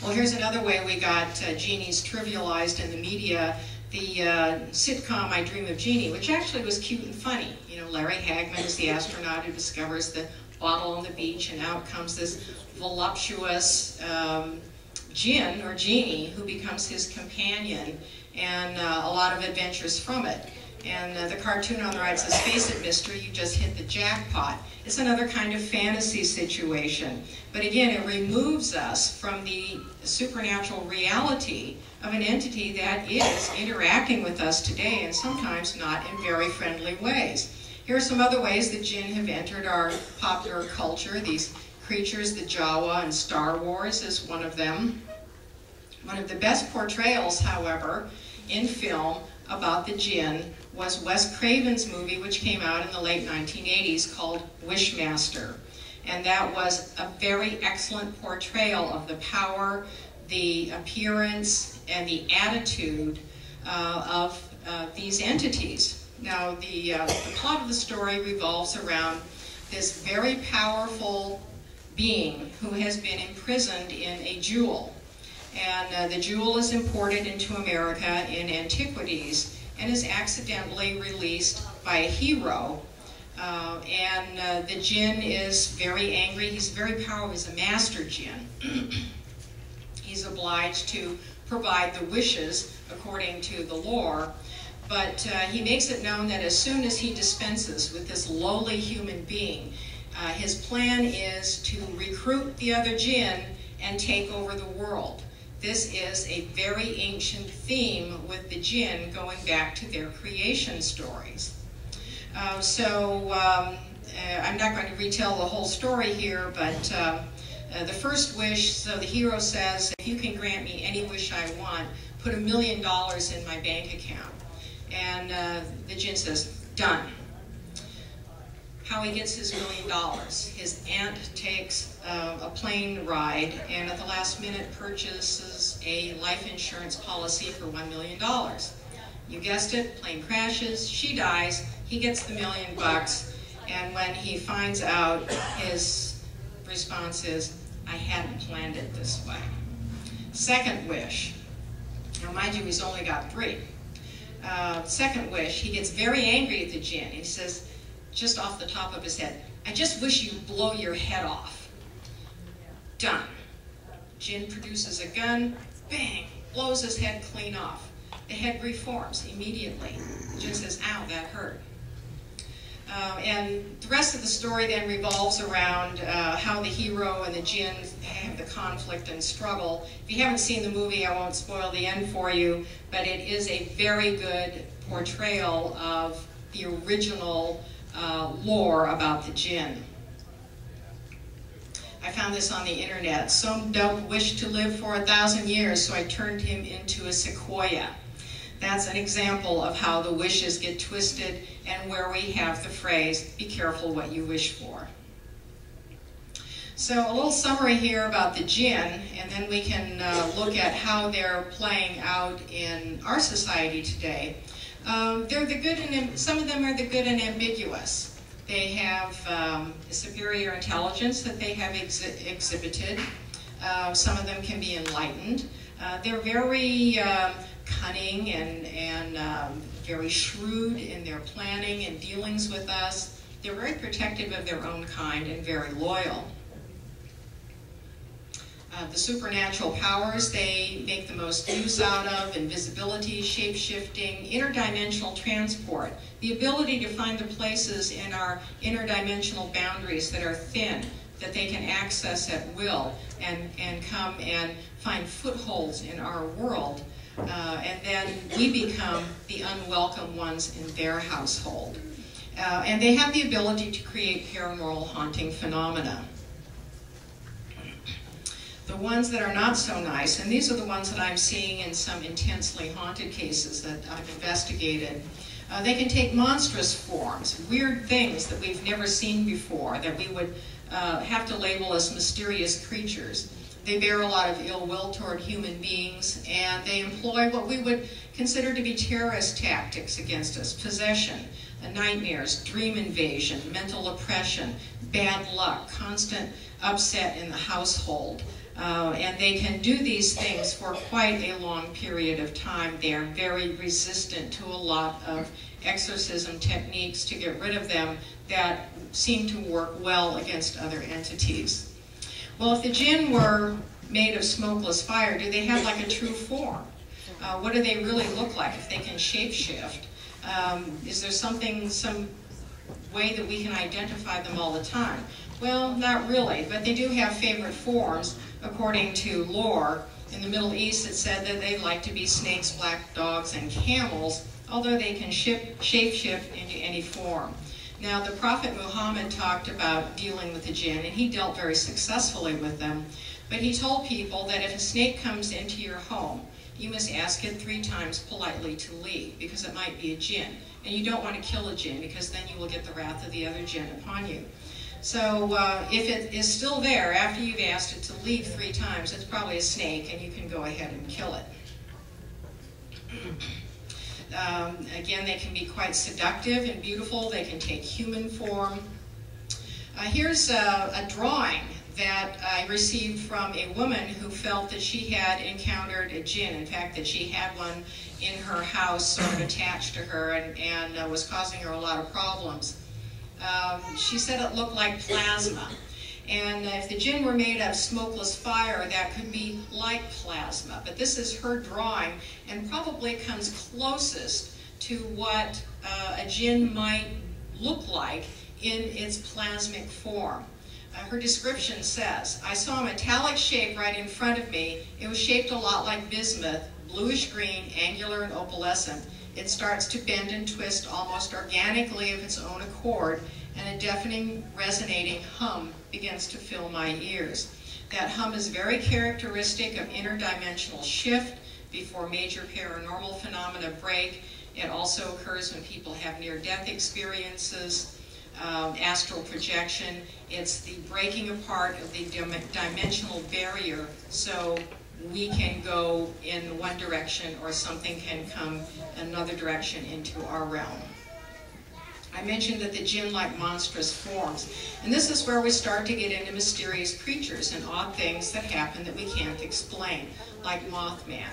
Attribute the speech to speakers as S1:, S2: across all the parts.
S1: Well, here's another way we got genies trivialized in the media. The sitcom I Dream of Jeannie, which actually was cute and funny. You know, Larry Hagman is the astronaut who discovers the bottle on the beach, and out comes this voluptuous Jinn or genie who becomes his companion, and a lot of adventures from it. And the cartoon on the right says, "Face it, mister, you just hit the jackpot." It's another kind of fantasy situation. But again, it removes us from the supernatural reality of an entity that is interacting with us today, and sometimes not in very friendly ways. Here are some other ways that Jinn have entered our popular culture. These creatures, the Jawa and Star Wars is one of them. One of the best portrayals, however, in film about the Jinn was Wes Craven's movie, which came out in the late 1980s, called Wishmaster. And that was a very excellent portrayal of the power, the appearance, and the attitude of these entities. Now, the plot of the story revolves around this very powerful being who has been imprisoned in a jewel. And the jewel is imported into America in antiquities and is accidentally released by a hero. The Jinn is very angry. He's very powerful. He's a master Jinn. He's obliged to provide the wishes according to the lore, but he makes it known that as soon as he dispenses with this lowly human being, his plan is to recruit the other Jinn and take over the world. This is a very ancient theme with the Jinn going back to their creation stories. I'm not going to retell the whole story here, but the first wish, so the hero says, "If you can grant me any wish I want, put $1 million in my bank account." And the Jinn says, "Done." How he gets his $1 million. His aunt takes a plane ride and at the last minute purchases a life insurance policy for $1 million. You guessed it, plane crashes, she dies, he gets the $1 million, and when he finds out, his response is, "I hadn't planned it this way." Second wish. Now mind you, he's only got 3. Second wish, he gets very angry at the Jinn. He says, just off the top of his head, "I just wish you'd blow your head off." Done. Jinn produces a gun, bang, blows his head clean off. The head reforms immediately. Jinn says, "Ow, that hurt." And the rest of the story then revolves around how the hero and the Jinn have the conflict and struggle. If you haven't seen the movie, I won't spoil the end for you, but it is a very good portrayal of the original lore about the Jinn. I found this on the internet. "Some dope wished to live for 1,000 years, so I turned him into a sequoia." That's an example of how the wishes get twisted and where we have the phrase, "Be careful what you wish for." So a little summary here about the Jinn, and then we can look at how they're playing out in our society today. They're the good and some of them are the good and ambiguous. They have superior intelligence that they have exhibited. Some of them can be enlightened. They're very cunning and very shrewd in their planning and dealings with us. They're very protective of their own kind and very loyal. The supernatural powers they make the most use out of: invisibility, shape-shifting, interdimensional transport, the ability to find the places in our interdimensional boundaries that are thin, that they can access at will and come and find footholds in our world, and then we become the unwelcome ones in their household. And they have the ability to create paranormal haunting phenomena. The ones that are not so nice, and these are the ones that I'm seeing in some intensely haunted cases that I've investigated, they can take monstrous forms, weird things that we've never seen before, that we would have to label as mysterious creatures. They bear a lot of ill will toward human beings, and they employ what we would consider to be terrorist tactics against us: possession, nightmares, dream invasion, mental oppression, bad luck, constant upset in the household. And they can do these things for quite a long period of time. They are very resistant to a lot of exorcism techniques to get rid of them that seem to work well against other entities. Well, if the Jinn were made of smokeless fire, do they have like a true form? What do they really look like if they can shapeshift? Is there some way that we can identify them all the time? Well, not really, but they do have favorite forms. According to lore, in the Middle East it said that they like to be snakes, black dogs, and camels, although they can shapeshift into any form. Now, the Prophet Muhammad talked about dealing with the Jinn, and he dealt very successfully with them, but he told people that if a snake comes into your home, you must ask it 3 times politely to leave, because it might be a Jinn. And you don't want to kill a Jinn, because then you will get the wrath of the other Jinn upon you. So if it is still there after you've asked it to leave 3 times, it's probably a snake, and you can go ahead and kill it. Again, they can be quite seductive and beautiful. They can take human form. Here's a drawing that I received from a woman who felt that she had encountered a Jinn. In fact, that she had one in her house sort of attached to her and was causing her a lot of problems. She said it looked like plasma. And if the Jinn were made of smokeless fire, that could be like plasma. But this is her drawing, and probably comes closest to what a Jinn might look like in its plasmic form. Her description says, "I saw a metallic shape right in front of me. It was shaped a lot like bismuth, bluish green, angular and opalescent. It starts to bend and twist almost organically of its own accord, and a deafening, resonating hum begins to fill my ears. That hum is very characteristic of interdimensional shift before major paranormal phenomena break. It also occurs when people have near-death experiences, astral projection. It's the breaking apart of the dimensional barrier, so we can go in one direction or something can come another direction into our realm." I mentioned that the Jinn like monstrous forms, and this is where we start to get into mysterious creatures and odd things that happen that we can't explain, like Mothman.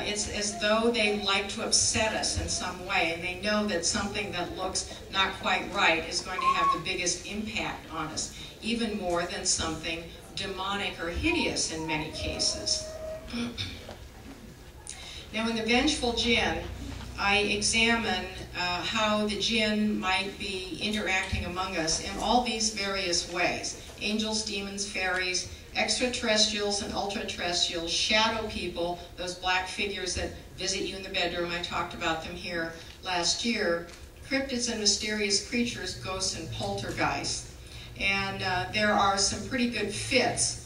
S1: It's as though they like to upset us in some way, and they know that something that looks not quite right is going to have the biggest impact on us, even more than something demonic or hideous in many cases. Now, in the Vengeful Jinn, I examine how the Jinn might be interacting among us in all these various ways. Angels, demons, fairies, extraterrestrials and ultra-terrestrials, shadow people, those black figures that visit you in the bedroom. I talked about them here last year. Cryptids and mysterious creatures, ghosts and poltergeists. And there are some pretty good fits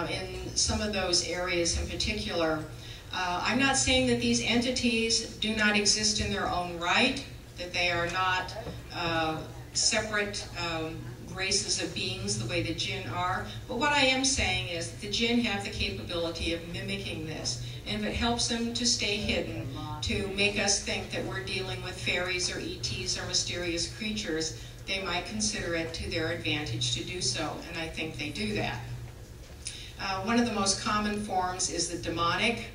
S1: in some of those areas in particular. I'm not saying that these entities do not exist in their own right, that they are not separate races of beings the way the Jinn are, but what I am saying is that the Jinn have the capability of mimicking this, and if it helps them to stay hidden, to make us think that we're dealing with fairies or ETs or mysterious creatures, they might consider it to their advantage to do so, and I think they do that. One of the most common forms is the demonic,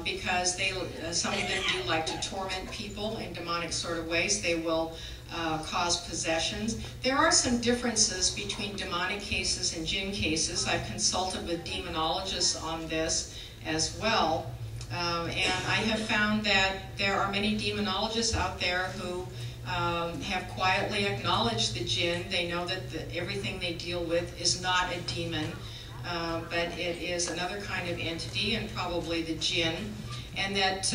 S1: because some of them do like to torment people in demonic sort of ways. They will cause possessions. There are some differences between demonic cases and Jinn cases. I've consulted with demonologists on this as well, and I have found that there are many demonologists out there who have quietly acknowledged the Jinn. They know that everything they deal with is not a demon, but it is another kind of entity, and probably the Jinn, and that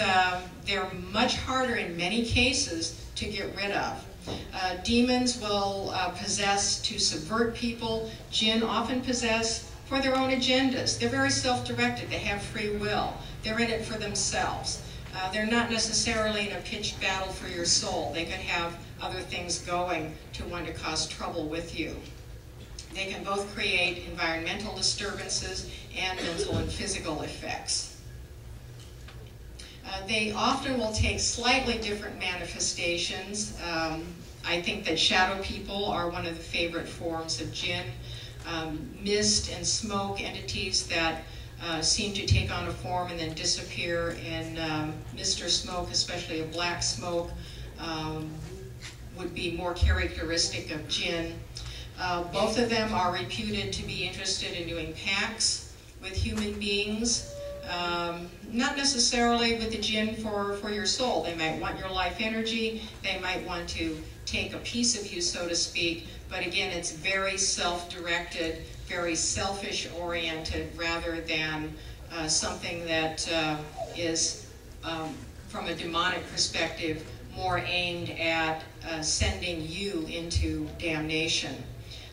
S1: they're much harder in many cases to get rid of. Demons will possess to subvert people. Jinn often possess for their own agendas. They're very self-directed. They have free will. They're in it for themselves. They're not necessarily in a pitched battle for your soul. They could have other things going to want to cause trouble with you. They can both create environmental disturbances and mental and physical effects. They often will take slightly different manifestations. I think that shadow people are one of the favorite forms of Jinn. mist and smoke entities that seem to take on a form and then disappear, and mist or smoke, especially a black smoke, would be more characteristic of Jinn. Both of them are reputed to be interested in doing pacts with human beings, not necessarily with the Jinn for your soul. They might want your life energy, they might want to take a piece of you, so to speak, but again, it's very self-directed, very selfish-oriented, rather than something that is, from a demonic perspective, more aimed at sending you into damnation.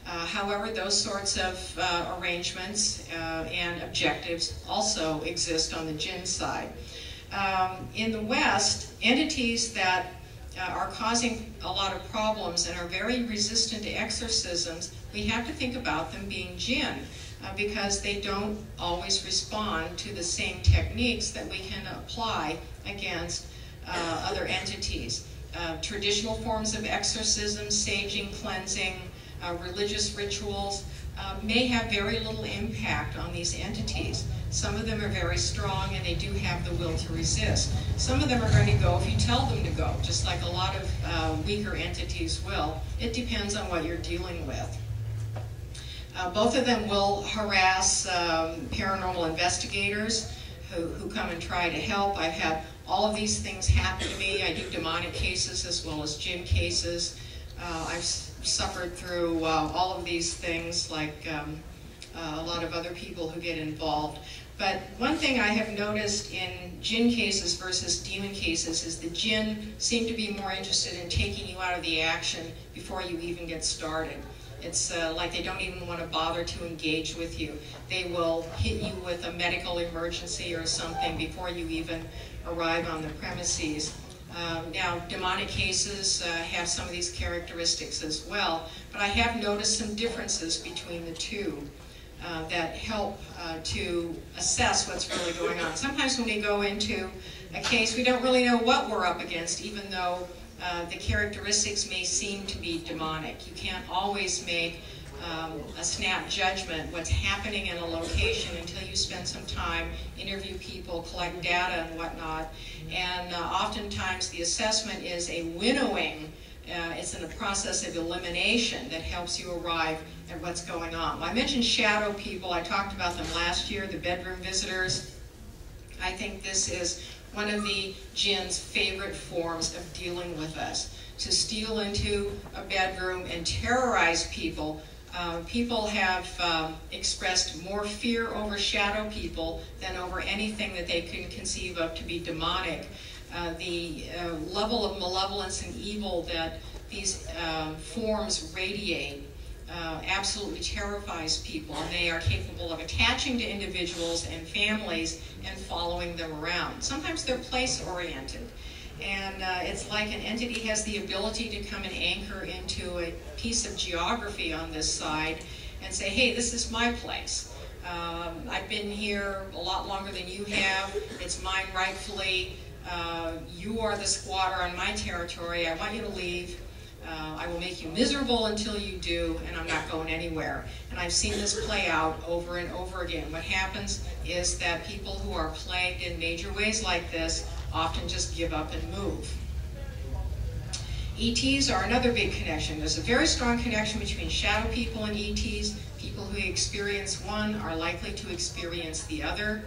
S1: However, those sorts of arrangements and objectives also exist on the Jinn side. In the West, entities that are causing a lot of problems and are very resistant to exorcisms, we have to think about them being Jinn, because they don't always respond to the same techniques that we can apply against other entities. Traditional forms of exorcism, saging, cleansing, religious rituals may have very little impact on these entities. Some of them are very strong and they do have the will to resist. Some of them are going to go if you tell them to go, just like a lot of weaker entities will. It depends on what you're dealing with. Both of them will harass paranormal investigators who come and try to help. I've had all of these things happen to me. I do demonic cases as well as Jinn cases. I've suffered through all of these things, like a lot of other people who get involved. But one thing I have noticed in Jinn cases versus demon cases is the Jinn seem to be more interested in taking you out of the action before you even get started. It's like they don't even want to bother to engage with you. They will hit you with a medical emergency or something before you even arrive on the premises. Now, demonic cases have some of these characteristics as well, but I have noticed some differences between the two that help to assess what's really going on. Sometimes when we go into a case, we don't really know what we're up against, even though the characteristics may seem to be demonic. You can't always make a snap judgment what's happening in a location until you spend some time, interview people, collect data and whatnot. And oftentimes the assessment is a winnowing. It's in a process of elimination that helps you arrive at what's going on. I mentioned shadow people. I talked about them last year, the bedroom visitors. I think this is one of the Jinn's favorite forms of dealing with us, to steal into a bedroom and terrorize people. People have expressed more fear over shadow people than over anything that they can conceive of to be demonic. The level of malevolence and evil that these forms radiate absolutely terrifies people, and they are capable of attaching to individuals and families and following them around. Sometimes they're place-oriented, and it's like an entity has the ability to come and anchor into a piece of geography on this side and say, hey, this is my place. I've been here a lot longer than you have. It's mine rightfully. You are the squatter on my territory. I want you to leave. I will make you miserable until you do, and I'm not going anywhere. And I've seen this play out over and over again. What happens is that people who are plagued in major ways like this often just give up and move. ETs are another big connection. There's a very strong connection between shadow people and ETs. People who experience one are likely to experience the other.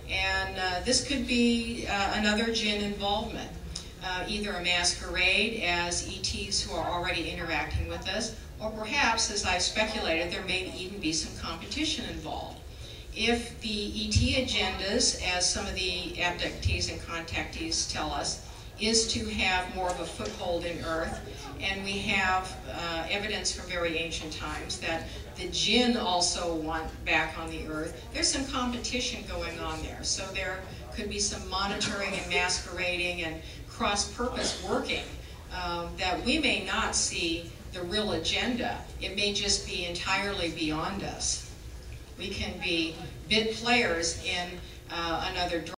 S1: And this could be another Jinn involvement. Either a masquerade as ETs who are already interacting with us, or perhaps, as I've speculated, there may even be some competition involved. If the ET agendas, as some of the abductees and contactees tell us, is to have more of a foothold in Earth, and we have evidence from very ancient times that the Jinn also want back on the Earth, there's some competition going on there. So there could be some monitoring and masquerading and cross-purpose working that we may not see the real agenda. It may just be entirely beyond us. We can be bit players in another